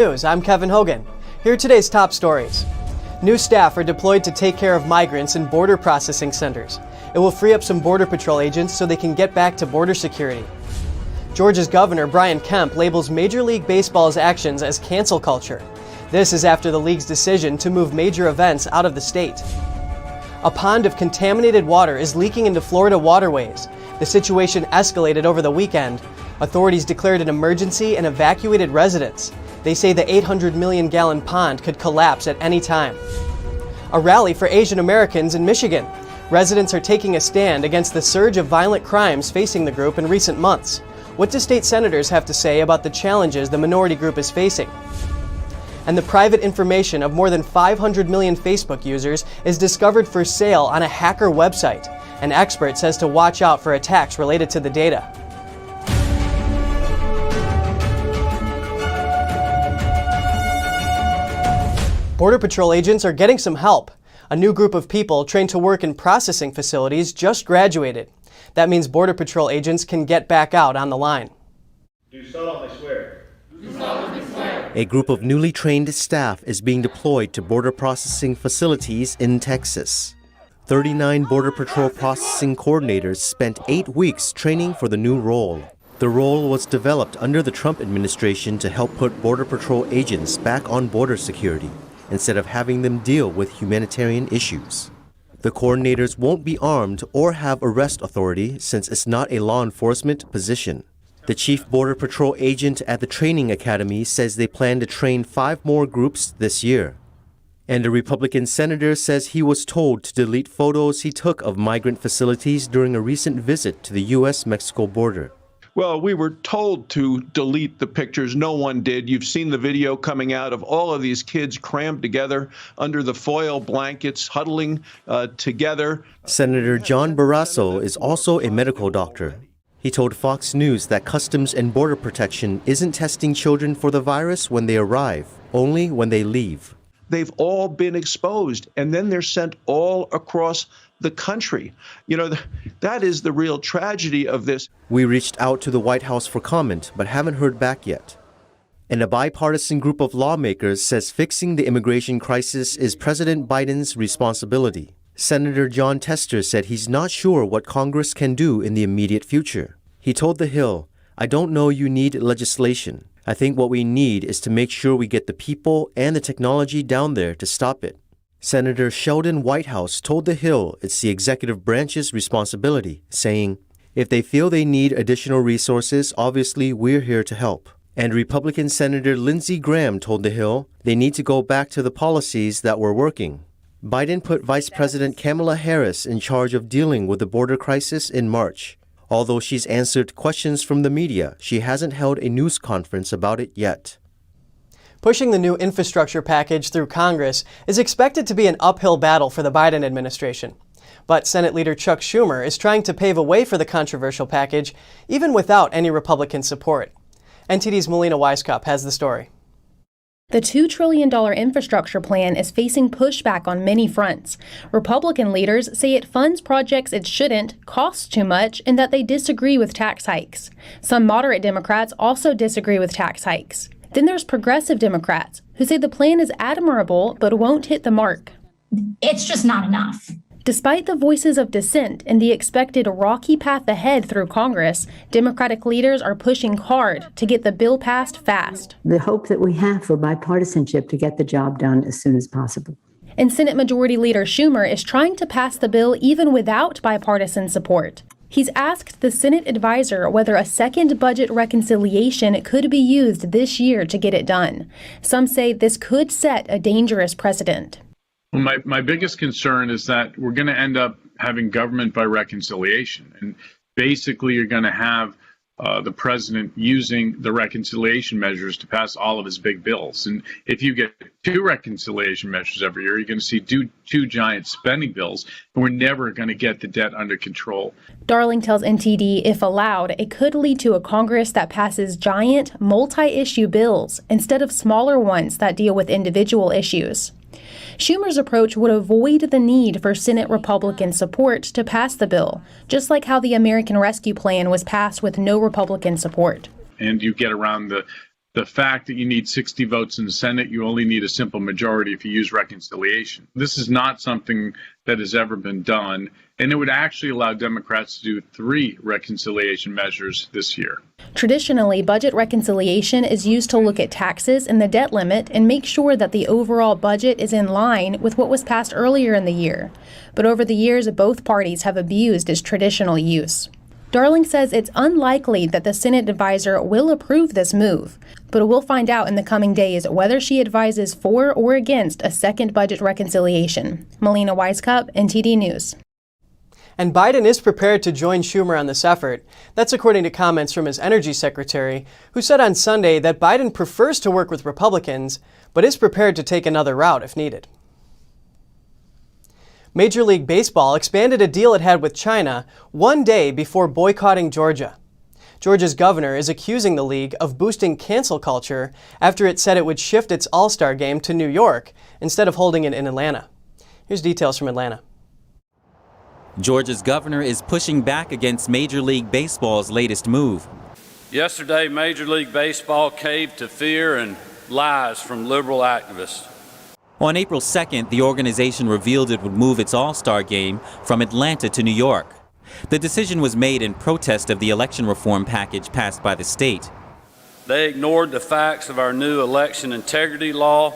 News, I'm Kevin Hogan. Here are today's top stories. New staff are deployed to take care of migrants in border processing centers. It will free up some Border Patrol agents so they can get back to border security. Georgia's Governor Brian Kemp labels Major League Baseball's actions as cancel culture. This is after the league's decision to move major events out of the state. A pond of contaminated water is leaking into Florida waterways. The situation escalated over the weekend. Authorities declared an emergency and evacuated residents. They say the 800 million gallon pond could collapse at any time. A rally for Asian Americans in Michigan. Residents are taking a stand against the surge of violent crimes facing the group in recent months. What do state senators have to say about the challenges the minority group is facing? And the private information of more than 500 million Facebook users is discovered for sale on a hacker website. An expert says to watch out for attacks related to the data. Border Patrol agents are getting some help. A new group of people trained to work in processing facilities just graduated. That means Border Patrol agents can get back out on the line. Do solemnly swear. Do solemnly swear. A group of newly trained staff is being deployed to border processing facilities in Texas. 39 Border Patrol processing coordinators spent 8 weeks training for the new role. The role was developed under the Trump administration to help put Border Patrol agents back on border security, instead of having them deal with humanitarian issues. The coordinators won't be armed or have arrest authority since it's not a law enforcement position. The chief Border Patrol agent at the training academy says they plan to train 5 more groups this year. And a Republican senator says he was told to delete photos he took of migrant facilities during a recent visit to the U.S.-Mexico border. Well, we were told to delete the pictures. No one did. You've seen the video coming out of all of these kids crammed together under the foil blankets, huddling together. Senator John Barrasso is also a medical doctor. He told Fox News that Customs and Border Protection isn't testing children for the virus when they arrive, only when they leave. They've all been exposed, and then they're sent all across the country. You know, that is the real tragedy of this. We reached out to the White House for comment, but haven't heard back yet. And a bipartisan group of lawmakers says fixing the immigration crisis is President Biden's responsibility. Senator John Tester said he's not sure what Congress can do in the immediate future. He told The Hill, "I don't know you need legislation. I think what we need is to make sure we get the people and the technology down there to stop it." Senator Sheldon Whitehouse told The Hill it's the executive branch's responsibility, saying, "If they feel they need additional resources, obviously we're here to help." And Republican Senator Lindsey Graham told The Hill they need to go back to the policies that were working. Biden put Vice President Kamala Harris in charge of dealing with the border crisis in March. Although she's answered questions from the media, she hasn't held a news conference about it yet. Pushing the new infrastructure package through Congress is expected to be an uphill battle for the Biden administration. But Senate Leader Chuck Schumer is trying to pave a way for the controversial package, even without any Republican support. NTD's Melina Weisskopf has the story. The $2 trillion infrastructure plan is facing pushback on many fronts. Republican leaders say it funds projects it shouldn't, costs too much, and that they disagree with tax hikes. Some moderate Democrats also disagree with tax hikes. Then there's progressive Democrats, who say the plan is admirable but won't hit the mark. It's just not enough. Despite the voices of dissent and the expected rocky path ahead through Congress, Democratic leaders are pushing hard to get the bill passed fast. The hope that we have for bipartisanship to get the job done as soon as possible. And Senate Majority Leader Schumer is trying to pass the bill even without bipartisan support. He's asked the Senate advisor whether a second budget reconciliation could be used this year to get it done. Some say this could set a dangerous precedent. Well, my biggest concern is that we're going to end up having government by reconciliation. And basically, you're going to have the president using the reconciliation measures to pass all of his big bills. And if you get 2 reconciliation measures every year, you're going to see two giant spending bills, and we're never going to get the debt under control. Darling tells NTD if allowed, it could lead to a Congress that passes giant, multi-issue bills instead of smaller ones that deal with individual issues. Schumer's approach would avoid the need for Senate Republican support to pass the bill, just like how the American Rescue Plan was passed with no Republican support. And you get around the The fact that you need 60 votes in the Senate, you only need a simple majority if you use reconciliation. This is not something that has ever been done, and it would actually allow Democrats to do 3 reconciliation measures this year. Traditionally, budget reconciliation is used to look at taxes and the debt limit and make sure that the overall budget is in line with what was passed earlier in the year. But over the years, both parties have abused its traditional use. Darling says it's unlikely that the Senate advisor will approve this move, but we'll find out in the coming days whether she advises for or against a second budget reconciliation. Melina Weiskup, NTD News. And Biden is prepared to join Schumer on this effort. That's according to comments from his energy secretary, who said on Sunday that Biden prefers to work with Republicans, but is prepared to take another route if needed. Major League Baseball expanded a deal it had with China one day before boycotting Georgia. Georgia's governor is accusing the league of boosting cancel culture after it said it would shift its All-Star game to New York instead of holding it in Atlanta. Here's details from Atlanta. Georgia's governor is pushing back against Major League Baseball's latest move. Yesterday, Major League Baseball caved to fear and lies from liberal activists. On April 2nd, the organization revealed it would move its All-Star game from Atlanta to New York. The decision was made in protest of the election reform package passed by the state. They ignored the facts of our new election integrity law,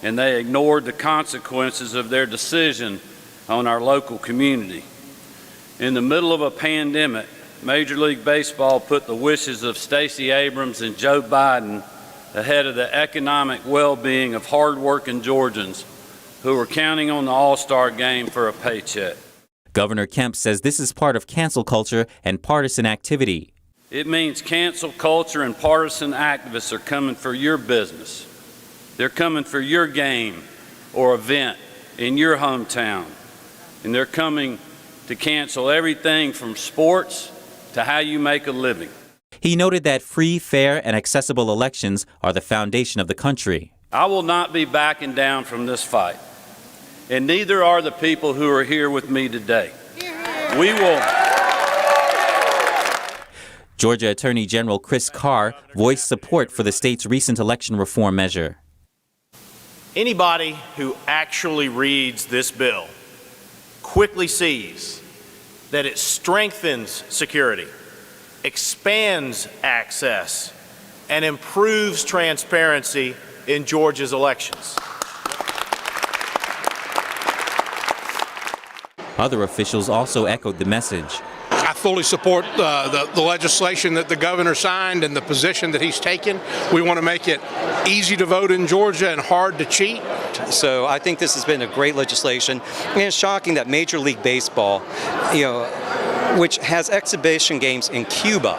and they ignored the consequences of their decision on our local community. In the middle of a pandemic, Major League Baseball put the wishes of Stacey Abrams and Joe Biden ahead of the economic well-being of hard-working Georgians who are counting on the All-Star game for a paycheck. Governor Kemp says this is part of cancel culture and partisan activity. It means cancel culture and partisan activists are coming for your business. They're coming for your game or event in your hometown. And they're coming to cancel everything from sports to how you make a living. He noted that free, fair, and accessible elections are the foundation of the country. I will not be backing down from this fight, and neither are the people who are here with me today. We will. Georgia Attorney General Chris Carr voiced support for the state's recent election reform measure. Anybody who actually reads this bill quickly sees that it strengthens security, expands access, and improves transparency in Georgia's elections. Other officials also echoed the message. I fully support the legislation that the governor signed and the position that he's taken. We want to make it easy to vote in Georgia and hard to cheat. So I think this has been a great legislation. And it's shocking that Major League Baseball, which has exhibition games in Cuba,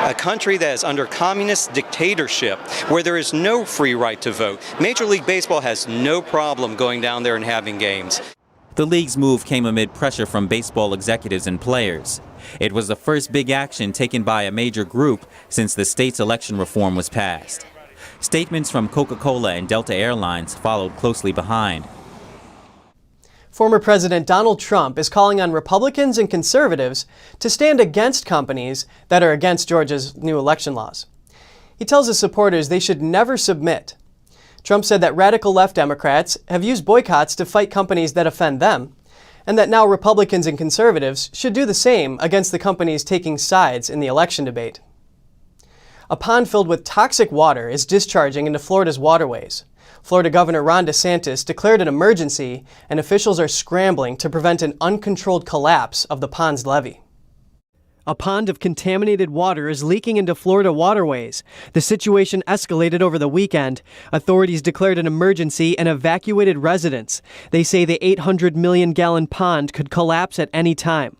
a country that is under communist dictatorship where there is no free right to vote. Major League Baseball has no problem going down there and having games. The league's move came amid pressure from baseball executives and players. It was the first big action taken by a major group since the state's election reform was passed. Statements from Coca-Cola and Delta Airlines followed closely behind. Former President Donald Trump is calling on Republicans and conservatives to stand against companies that are against Georgia's new election laws. He tells his supporters they should never submit. Trump said that radical left Democrats have used boycotts to fight companies that offend them, and that now Republicans and conservatives should do the same against the companies taking sides in the election debate. A pond filled with toxic water is discharging into Florida's waterways. Florida Governor Ron DeSantis declared an emergency, and officials are scrambling to prevent an uncontrolled collapse of the pond's levee. A pond of contaminated water is leaking into Florida waterways. The situation escalated over the weekend. Authorities declared an emergency and evacuated residents. They say the 800 million gallon pond could collapse at any time.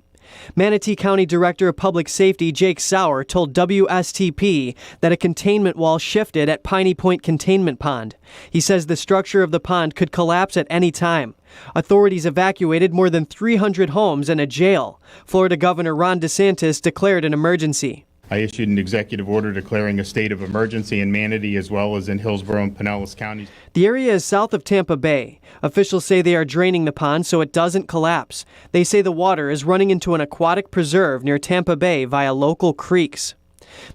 Manatee County Director of Public Safety Jake Sauer told WSTP that a containment wall shifted at Piney Point Containment Pond. He says the structure of the pond could collapse at any time. Authorities evacuated more than 300 homes and a jail. Florida Governor Ron DeSantis declared an emergency. I issued an executive order declaring a state of emergency in Manatee as well as in Hillsborough and Pinellas counties. The area is south of Tampa Bay. Officials say they are draining the pond so it doesn't collapse. They say the water is running into an aquatic preserve near Tampa Bay via local creeks.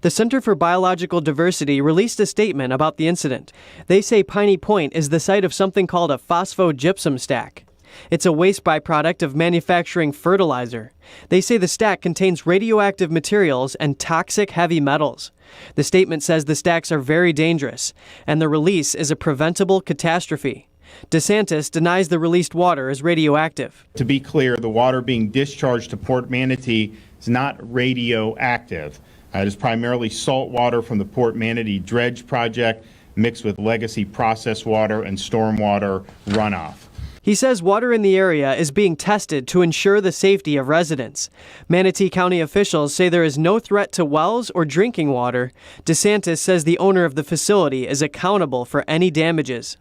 The Center for Biological Diversity released a statement about the incident. They say Piney Point is the site of something called a phosphogypsum stack. It's a waste byproduct of manufacturing fertilizer. They say the stack contains radioactive materials and toxic heavy metals. The statement says the stacks are very dangerous, and the release is a preventable catastrophe. DeSantis denies the released water is radioactive. To be clear, the water being discharged to Port Manatee is not radioactive. It is primarily salt water from the Port Manatee Dredge Project mixed with legacy process water and stormwater runoff. He says water in the area is being tested to ensure the safety of residents. Manatee County officials say there is no threat to wells or drinking water. DeSantis says the owner of the facility is accountable for any damages.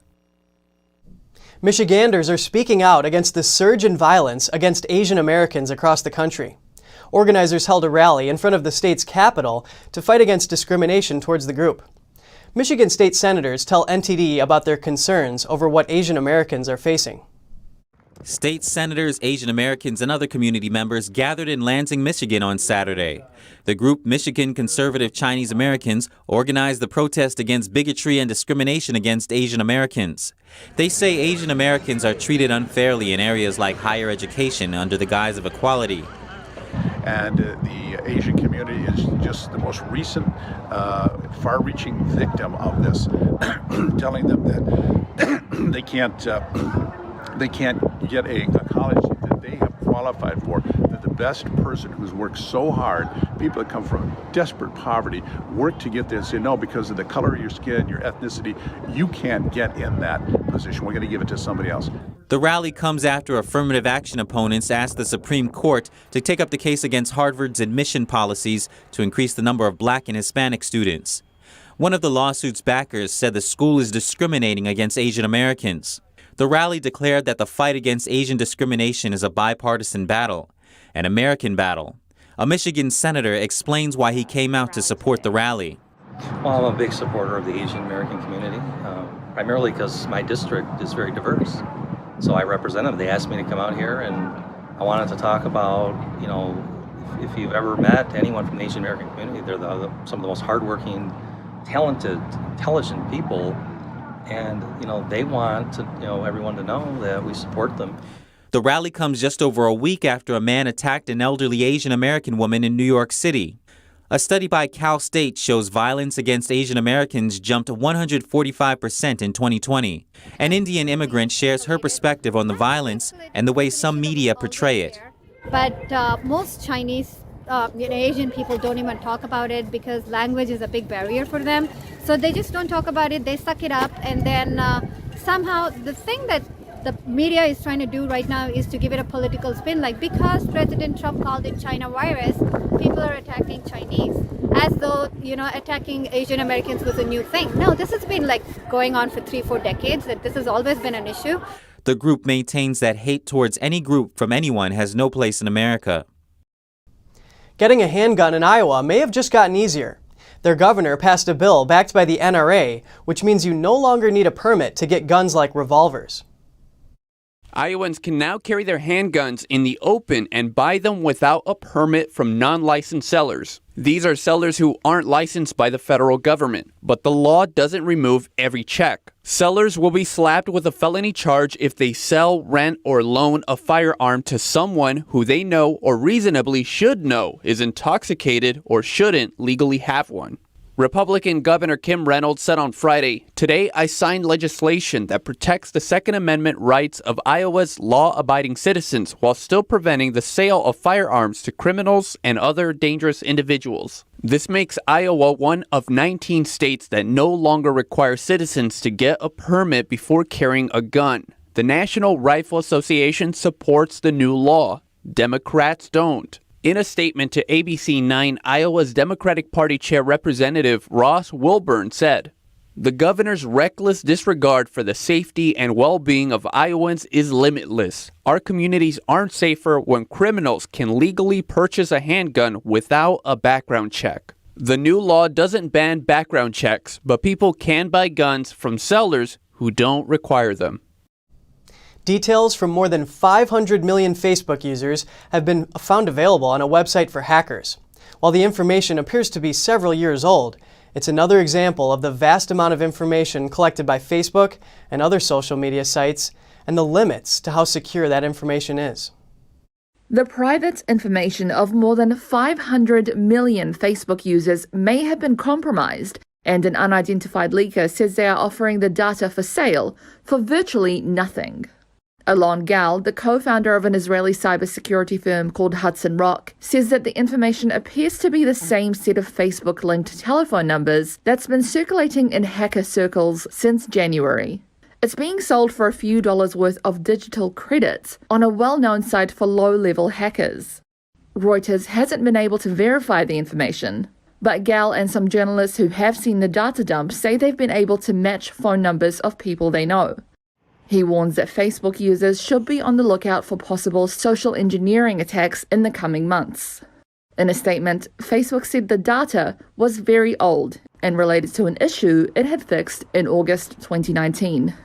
Michiganders are speaking out against the surge in violence against Asian Americans across the country. Organizers held a rally in front of the state's capital to fight against discrimination towards the group. Michigan state senators tell NTD about their concerns over what Asian Americans are facing. State senators, Asian Americans, and other community members gathered in Lansing, Michigan on Saturday. The group Michigan Conservative Chinese Americans organized the protest against bigotry and discrimination against Asian Americans. They say Asian Americans are treated unfairly in areas like higher education under the guise of equality. And the Asian community is just the most recent, far-reaching victim of this, telling them that they can't get a college that they have qualified for, that the best person who's worked so hard, people that come from desperate poverty, work to get this, because of the color of your skin, your ethnicity, you can't get in that position. We're going to give it to somebody else. The rally comes after affirmative action opponents asked the Supreme Court to take up the case against Harvard's admission policies to increase the number of Black and Hispanic students. One of the lawsuit's backers said the school is discriminating against Asian Americans. The rally declared that the fight against Asian discrimination is a bipartisan battle, an American battle. A Michigan senator explains why he came out to support the rally. Well, I'm a big supporter of the Asian American community, primarily because my district is very diverse. So I represent them. They asked me to come out here, and I wanted to talk about, if you've ever met anyone from the Asian American community, they're some of the most hardworking, talented, intelligent people. And, they want to, everyone to know that we support them. The rally comes just over a week after a man attacked an elderly Asian American woman in New York City. A study by Cal State shows violence against Asian Americans jumped 145% in 2020. An Indian immigrant shares her perspective on the violence and the way some media portray it. But most Chinese Asian people don't even talk about it because language is a big barrier for them. So they just don't talk about it. They suck it up. And then somehow the thing that the media is trying to do right now is to give it a political spin. Like, because President Trump called it China virus, people are attacking Chinese as though, attacking Asian Americans was a new thing. No, this has been going on for 3-4 decades, that this has always been an issue. The group maintains that hate towards any group from anyone has no place in America. Getting a handgun in Iowa may have just gotten easier. Their governor passed a bill backed by the NRA, which means you no longer need a permit to get guns like revolvers. Iowans can now carry their handguns in the open and buy them without a permit from non-licensed sellers. These are sellers who aren't licensed by the federal government, but the law doesn't remove every check. Sellers will be slapped with a felony charge if they sell, rent, or loan a firearm to someone who they know or reasonably should know is intoxicated or shouldn't legally have one. Republican Governor Kim Reynolds said on Friday, "Today I signed legislation that protects the Second Amendment rights of Iowa's law-abiding citizens while still preventing the sale of firearms to criminals and other dangerous individuals." This makes Iowa one of 19 states that no longer require citizens to get a permit before carrying a gun. The National Rifle Association supports the new law. Democrats don't. In a statement to ABC 9, Iowa's Democratic Party Chair Representative Ross Wilburn said, "The governor's reckless disregard for the safety and well-being of Iowans is limitless. Our communities aren't safer when criminals can legally purchase a handgun without a background check." The new law doesn't ban background checks, but people can buy guns from sellers who don't require them. Details from more than 500 million Facebook users have been found available on a website for hackers. While the information appears to be several years old, it's another example of the vast amount of information collected by Facebook and other social media sites and the limits to how secure that information is. The private information of more than 500 million Facebook users may have been compromised, and an unidentified leaker says they are offering the data for sale for virtually nothing. Alon Gal, the co-founder of an Israeli cybersecurity firm called Hudson Rock, says that the information appears to be the same set of Facebook-linked telephone numbers that's been circulating in hacker circles since January. It's being sold for a few dollars worth of digital credits on a well-known site for low-level hackers. Reuters hasn't been able to verify the information, but Gal and some journalists who have seen the data dump say they've been able to match phone numbers of people they know. He warns that Facebook users should be on the lookout for possible social engineering attacks in the coming months. In a statement, Facebook said the data was very old and related to an issue it had fixed in August 2019.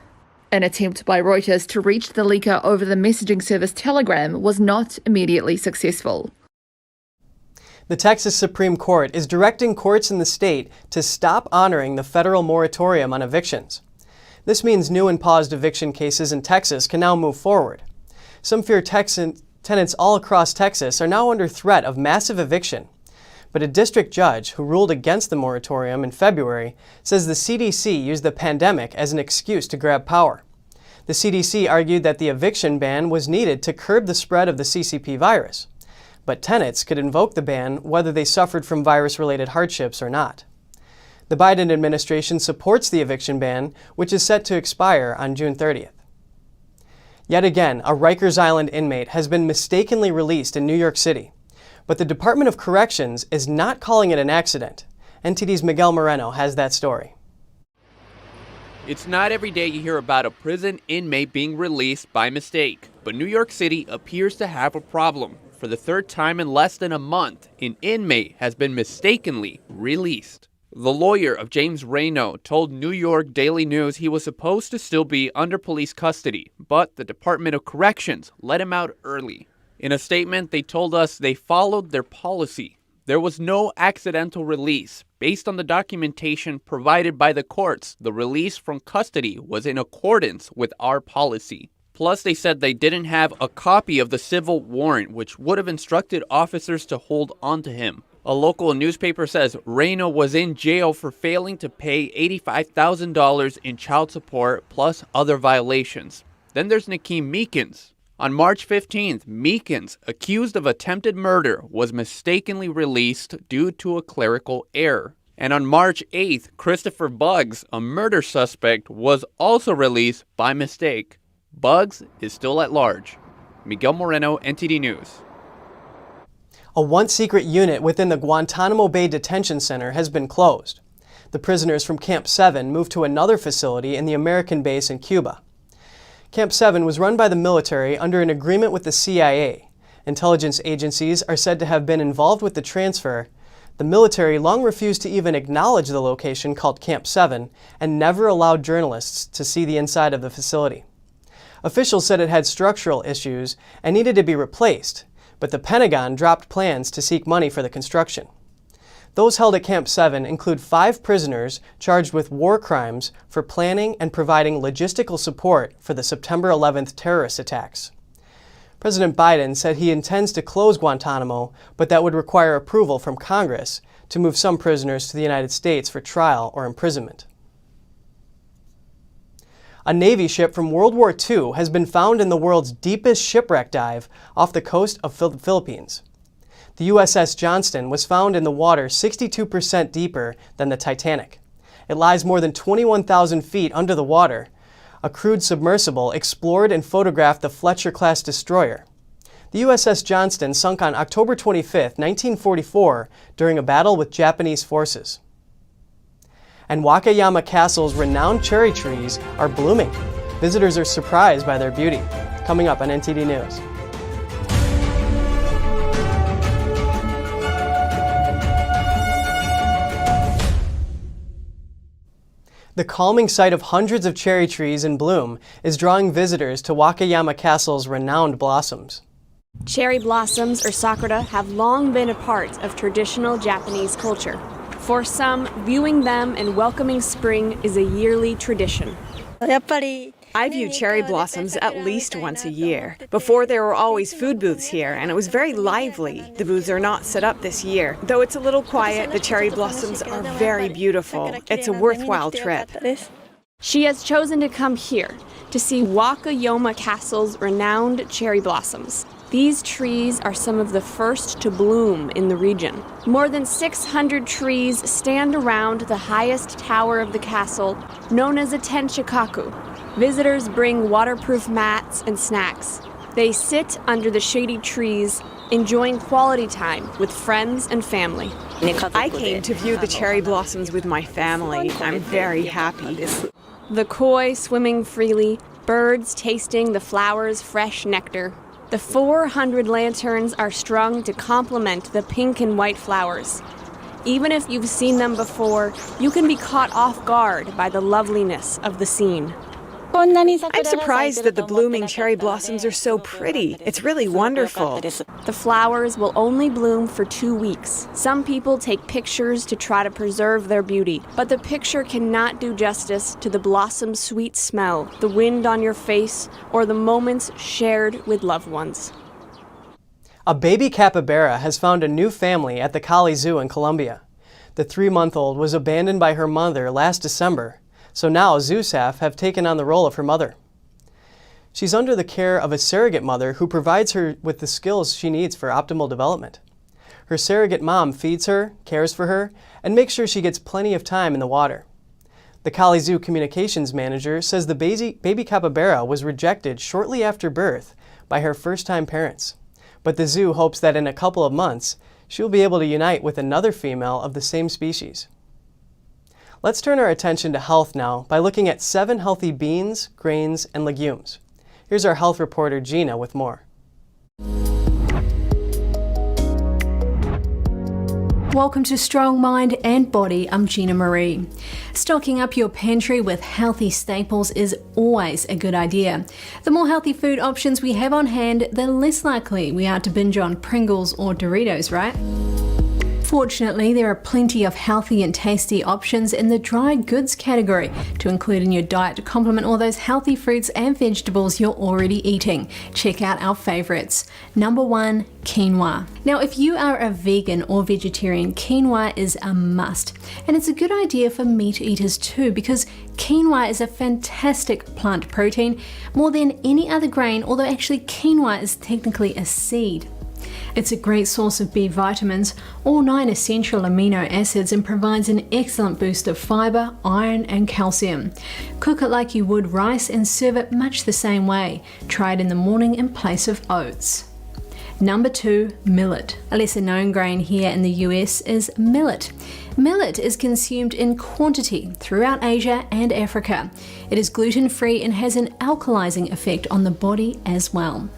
An attempt by Reuters to reach the leaker over the messaging service Telegram was not immediately successful. The Texas Supreme Court is directing courts in the state to stop honoring the federal moratorium on evictions. This means new and paused eviction cases in Texas can now move forward. Some fear tenants all across Texas are now under threat of massive eviction. But a district judge who ruled against the moratorium in February says the CDC used the pandemic as an excuse to grab power. The CDC argued that the eviction ban was needed to curb the spread of the CCP virus. But tenants could invoke the ban whether they suffered from virus-related hardships or not. The Biden administration supports the eviction ban, which is set to expire on June 30th. Yet again, a Rikers Island inmate has been mistakenly released in New York City. But the Department of Corrections is not calling it an accident. NTD's Miguel Moreno has that story. It's not every day you hear about a prison inmate being released by mistake, but New York City appears to have a problem. For the third time in less than a month, an inmate has been mistakenly released. The lawyer of James Reno told New York Daily News he was supposed to still be under police custody, but the Department of Corrections let him out early. In a statement, they told us they followed their policy. There was no accidental release. Based on the documentation provided by the courts, the release from custody was in accordance with our policy. Plus, they said they didn't have a copy of the civil warrant, which would have instructed officers to hold onto him. A local newspaper says Reno was in jail for failing to pay $85,000 in child support plus other violations. Then there's Nakeem Meekins. On March 15th, Meekins, accused of attempted murder, was mistakenly released due to a clerical error. And on March 8th, Christopher Buggs, a murder suspect, was also released by mistake. Buggs is still at large. Miguel Moreno, NTD News. A once-secret unit within the Guantanamo Bay Detention Center has been closed. The prisoners from Camp 7 moved to another facility in the American base in Cuba. Camp 7 was run by the military under an agreement with the CIA. Intelligence agencies are said to have been involved with the transfer. The military long refused to even acknowledge the location called Camp 7 and never allowed journalists to see the inside of the facility. Officials said it had structural issues and needed to be replaced, but the Pentagon dropped plans to seek money for the construction. Those held at Camp 7 include 5 prisoners charged with war crimes for planning and providing logistical support for the September 11th terrorist attacks. President Biden said he intends to close Guantanamo, but that would require approval from Congress to move some prisoners to the United States for trial or imprisonment. A Navy ship from World War II has been found in the world's deepest shipwreck dive off the coast of the Philippines. The USS Johnston was found in the water 62% deeper than the Titanic. It lies more than 21,000 feet under the water. A crewed submersible explored and photographed the Fletcher-class destroyer. The USS Johnston sunk on October 25, 1944, during a battle with Japanese forces. And Wakayama Castle's renowned cherry trees are blooming. Visitors are surprised by their beauty. Coming up on NTD News. The calming sight of hundreds of cherry trees in bloom is drawing visitors to Wakayama Castle's renowned blossoms. Cherry blossoms, or sakura, have long been a part of traditional Japanese culture. For some, viewing them and welcoming spring is a yearly tradition. I view cherry blossoms at least once a year. Before, there were always food booths here, and it was very lively. The booths are not set up this year. Though it's a little quiet, the cherry blossoms are very beautiful. It's a worthwhile trip. She has chosen to come here to see Wakayama Castle's renowned cherry blossoms. These trees are some of the first to bloom in the region. More than 600 trees stand around the highest tower of the castle, known as a tenshikaku. Visitors bring waterproof mats and snacks. They sit under the shady trees, enjoying quality time with friends and family. I came to view the cherry blossoms with my family. I'm very happy. The koi swimming freely, birds tasting the flowers' fresh nectar. The 400 lanterns are strung to complement the pink and white flowers. Even if you've seen them before, you can be caught off guard by the loveliness of the scene. I'm surprised that the blooming cherry blossoms are so pretty. It's really wonderful. The flowers will only bloom for 2 weeks. Some people take pictures to try to preserve their beauty, but the picture cannot do justice to the blossom's sweet smell, the wind on your face, or the moments shared with loved ones. A baby capybara has found a new family at the Cali Zoo in Colombia. The 3-month-old was abandoned by her mother last December. So now zoo staff have taken on the role of her mother. She's under the care of a surrogate mother who provides her with the skills she needs for optimal development. Her surrogate mom feeds her, cares for her, and makes sure she gets plenty of time in the water. The Cali Zoo communications manager says the baby capybara was rejected shortly after birth by her first-time parents. But the zoo hopes that in a couple of months, she'll be able to unite with another female of the same species. Let's turn our attention to health now by looking at 7 healthy beans, grains, and legumes. Here's our health reporter, Gina, with more. Welcome to Strong Mind and Body. I'm Gina Marie. Stocking up your pantry with healthy staples is always a good idea. The more healthy food options we have on hand, the less likely we are to binge on Pringles or Doritos, right? Fortunately, there are plenty of healthy and tasty options in the dry goods category to include in your diet to complement all those healthy fruits and vegetables you're already eating. Check out our favorites. Number 1, quinoa. Now, if you are a vegan or vegetarian, quinoa is a must. And it's a good idea for meat eaters too, because quinoa is a fantastic plant protein, more than any other grain, although actually quinoa is technically a seed. It's a great source of B vitamins, all 9 essential amino acids, and provides an excellent boost of fiber, iron, and calcium. Cook it like you would rice and serve it much the same way. Try it in the morning in place of oats. Number 2, millet. A lesser known grain here in the US is millet. Millet is consumed in quantity throughout Asia and Africa. It is gluten-free and has an alkalizing effect on the body as well.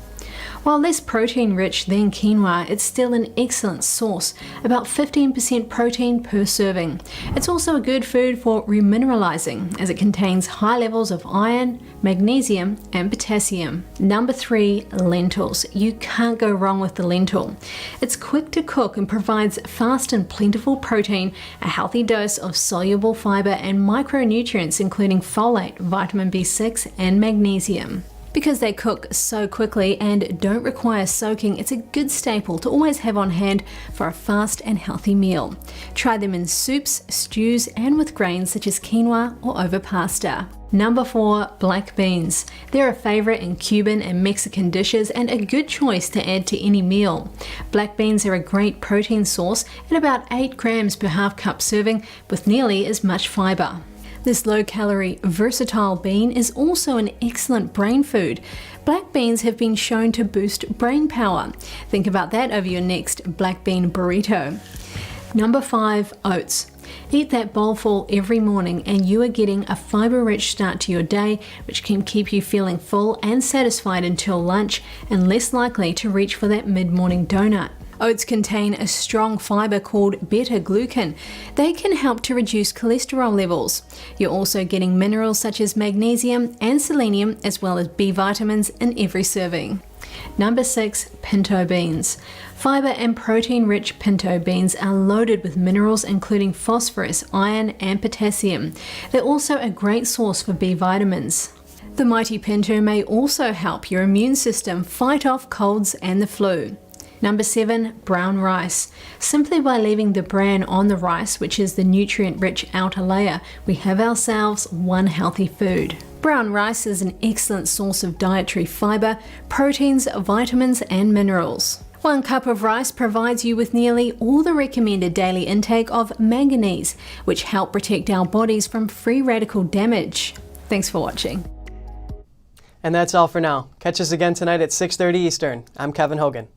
While less protein-rich than quinoa, it's still an excellent source, about 15% protein per serving. It's also a good food for remineralizing, as it contains high levels of iron, magnesium, and potassium. Number 3, lentils. You can't go wrong with the lentil. It's quick to cook and provides fast and plentiful protein, a healthy dose of soluble fiber, and micronutrients including folate, vitamin B6, and magnesium. Because they cook so quickly and don't require soaking, it's a good staple to always have on hand for a fast and healthy meal. Try them in soups, stews, and with grains such as quinoa or over pasta. Number 4, black beans. They're a favorite in Cuban and Mexican dishes and a good choice to add to any meal. Black beans are a great protein source at about 8 grams per half cup serving, with nearly as much fiber. This low-calorie, versatile bean is also an excellent brain food. Black beans have been shown to boost brain power. Think about that over your next black bean burrito. Number 5, oats. Eat that bowlful every morning and you are getting a fiber-rich start to your day, which can keep you feeling full and satisfied until lunch and less likely to reach for that mid-morning donut. Oats contain a strong fiber called beta-glucan. They can help to reduce cholesterol levels. You're also getting minerals such as magnesium and selenium, as well as B vitamins in every serving. Number 6, pinto beans. Fiber and protein-rich pinto beans are loaded with minerals including phosphorus, iron, and potassium. They're also a great source for B vitamins. The mighty pinto may also help your immune system fight off colds and the flu. Number 7, brown rice. Simply by leaving the bran on the rice, which is the nutrient-rich outer layer, we have ourselves one healthy food. Brown rice is an excellent source of dietary fiber, proteins, vitamins, and minerals. 1 cup of rice provides you with nearly all the recommended daily intake of manganese, which help protect our bodies from free radical damage. Thanks for watching. And that's all for now. Catch us again tonight at 6:30 Eastern. I'm Kevin Hogan.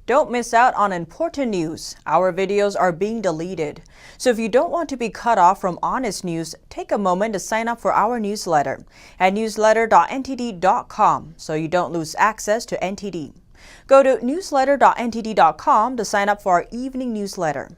Don't miss out on important news. Our videos are being deleted. So if you don't want to be cut off from honest news, take a moment to sign up for our newsletter at newsletter.ntd.com so you don't lose access to NTD. Go to newsletter.ntd.com to sign up for our evening newsletter.